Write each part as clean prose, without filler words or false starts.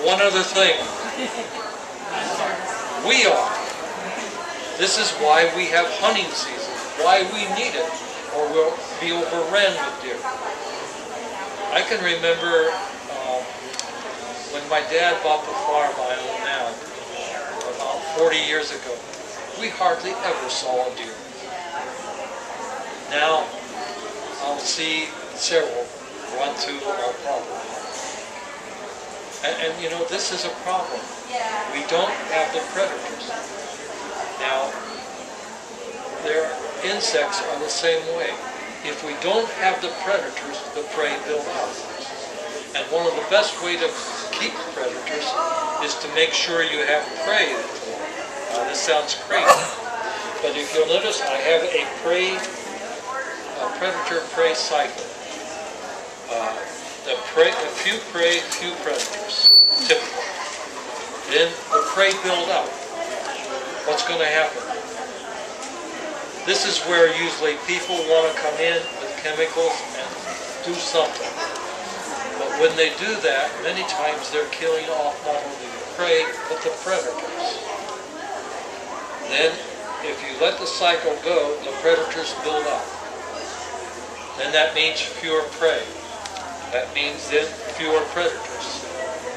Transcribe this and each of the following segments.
one other thing. We are. This is why we have hunting season, why we need it, or we'll be overrun with deer. I can remember when my dad bought the farm I own now, about 40 years ago, we hardly ever saw a deer. Now, I'll see several run through our property. And you know, this is a problem. We don't have the predators. Now, their insects are the same way. If we don't have the predators, the prey build out. And one of the best ways to keep predators is to make sure you have prey. This sounds crazy, but if you'll notice, I have a predator-prey cycle. A few prey, few predators, typically. Then the prey build out. What's going to happen? This is where usually people want to come in with chemicals and do something. But when they do that, many times they're killing off not only the prey, but the predators. Then, if you let the cycle go, the predators build up. Then that means fewer prey. That means then fewer predators.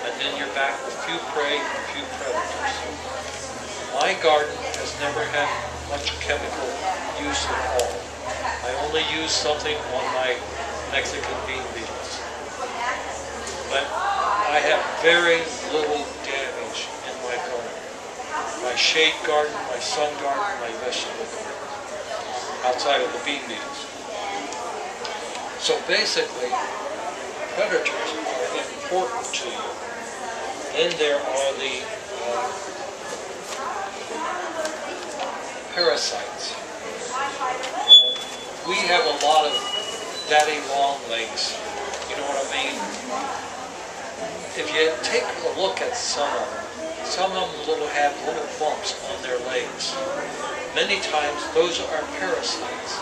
And then you're back with few prey and few predators. My garden has never had much chemical use at all. I only use something on my Mexican bean beetles. But I have very little damage in my garden. My shade garden, my sun garden, my vegetable garden, outside of the bean beetles. So basically, predators are important to you. Then there are the parasites. We have a lot of daddy long legs. You know what I mean? If you take a look at some of them have little bumps on their legs. Many times those are parasites.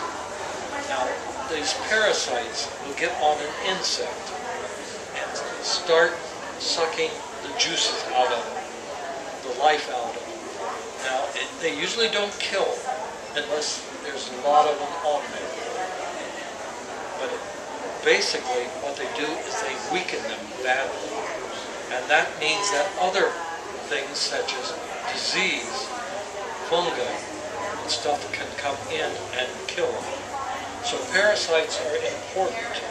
Now, these parasites will get on an insect and start sucking the juices out of it, the life out of it. Now, they usually don't kill unless there's a lot of them on there. But basically, what they do is they weaken them badly. And that means that other things such as disease, fungi, and stuff can come in and kill them. So parasites are important.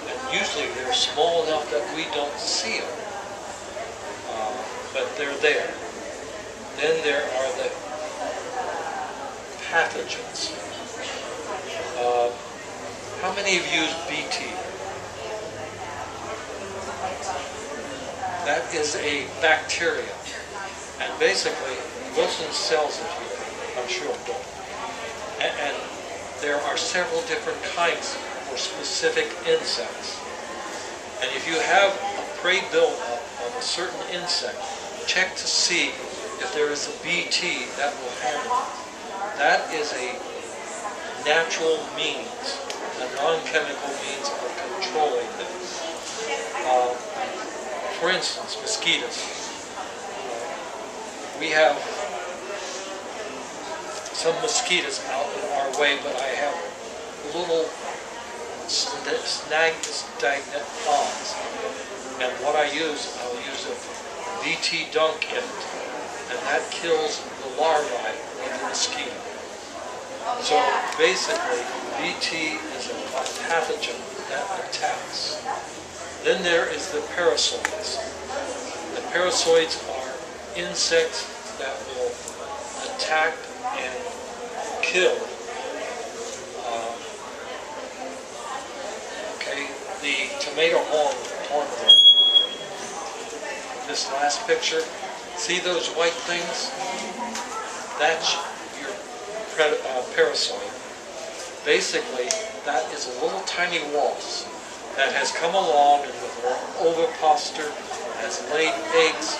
And usually they're small enough that we don't see them. But they're there. Then there are the pathogens. How many of you use BT? That is a bacteria. And basically, Wilson sells it here. I'm sure it don't. And there are several different kinds for specific insects. And if you have a prey buildup of a certain insect, check to see if there is a BT that will handle it. That is a natural means, a non-chemical means of controlling them. For instance, mosquitoes. We have some mosquitoes out in our way, but I have little stagnant ponds. And what I'll use a BT dunk in it, and that kills the larvae of the mosquito. So basically, BT is a pathogen that attacks. Then there is the parasitoids. The parasitoids are insects that will attack and kill. The tomato hornworm. This last picture, see those white things? That's your parasite. Basically, that is a little tiny wasp that has come along and with an ovipositor has laid eggs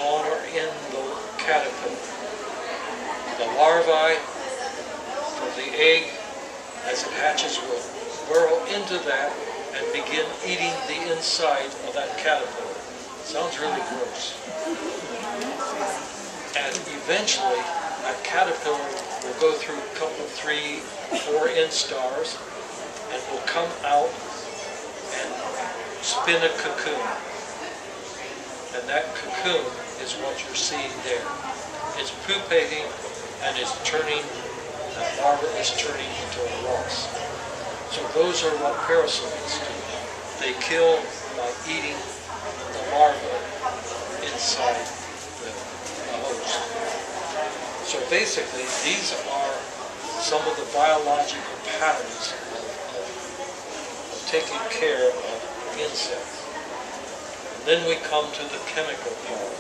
on or in the caterpillar. The larvae from the egg, as it hatches, will burrow into that and begin eating the inside of that caterpillar. Sounds really gross. And eventually, a caterpillar will go through a couple, 3, 4 instars, and will come out and spin a cocoon. And that cocoon is what you're seeing there. It's pupating and is turning, the larva is turning into a loss. So those are what parasites do. They kill by eating the larva inside the host. So basically, these are some of the biological patterns of taking care of insects. And then we come to the chemical part.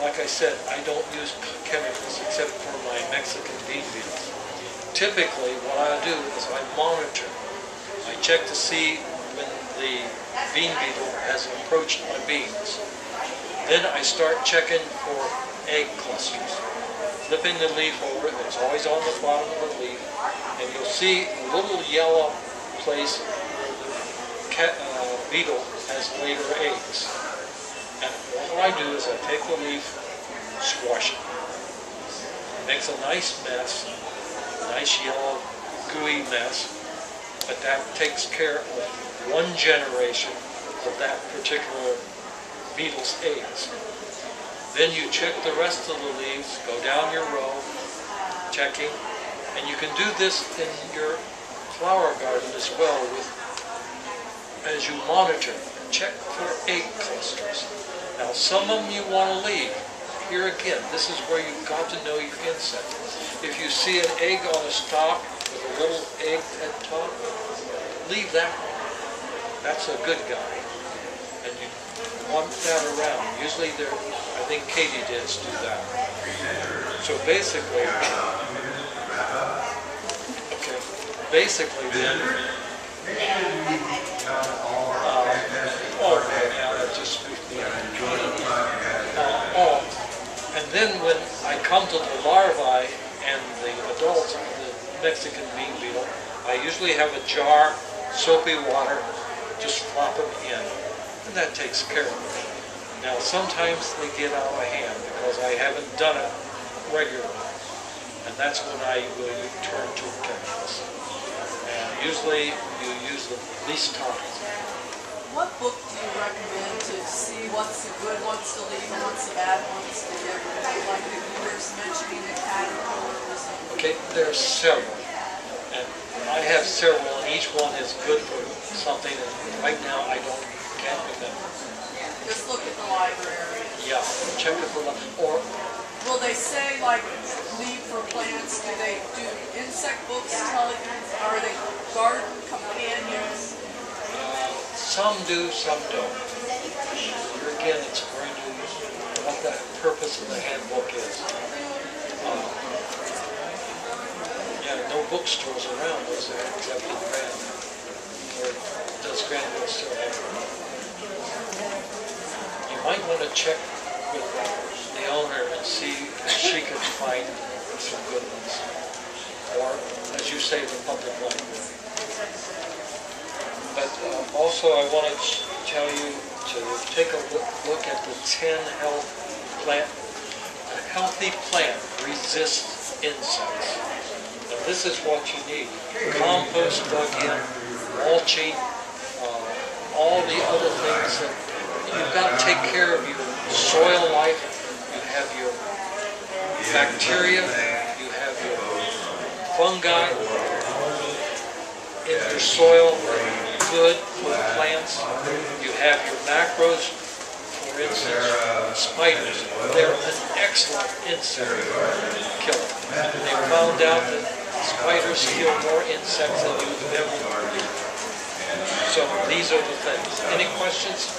Like I said, I don't use chemicals except for my Mexican bean beetles. Typically, what I do is I monitor. I check to see when the bean beetle has approached my beans. Then I start checking for egg clusters. Flipping the leaf over, it's always on the bottom of the leaf, and you'll see a little yellow place where the beetle has laid her eggs. And what I do is I take the leaf, squash it. It makes a nice mess, a nice yellow, gooey mess, but that takes care of one generation of that particular beetle's eggs. Then you check the rest of the leaves, go down your row, checking, and you can do this in your flower garden as well as you monitor. Check for egg clusters. Now some of them you want to leave. Here again, this is where you've got to know your insect. If you see an egg on a stalk with a little egg at the top, leave that one. That's a good guy. And you want that around. Usually I think katydids do that. So basically then, that just spooked me. And then when I come to the larvae and the adults of the Mexican bean beetle, I usually have a jar, soapy water, just flop them in, and that takes care of it. Now sometimes they get out of hand because I haven't done it regularly, and that's when I will turn to chemicals. And usually you use the least toxic. What book do you recommend to see what's the good ones to leave and what's the bad ones to give? Like you were mentioning the caterpillar or something. Okay, there's several. And I have several, and each one is good for something, and right now I can't remember. Just look at the library. Yeah, check it for or will they say like leave for plants? Do they do insect books tell you? Are they garden companions? Some do, some don't. Here again, it's according to what the purpose of the handbook is. No bookstores around, is there, except in Granville? Or does Granville still have it? You might want to check with the owner and see if she can find some good ones. Or, as you say, the public library. But also I want to tell you to take a look at the 10 health plant. A healthy plant resists insects. And this is what you need. Compost dug in, mulching, all the other things that you've got to take care of your soil life. You have your bacteria, you have your fungi in your soil. Good for the plants. You have your macros, for instance, spiders. They're an excellent insect killer. They found out that spiders kill more insects than you've ever believed. So these are the things. Any questions?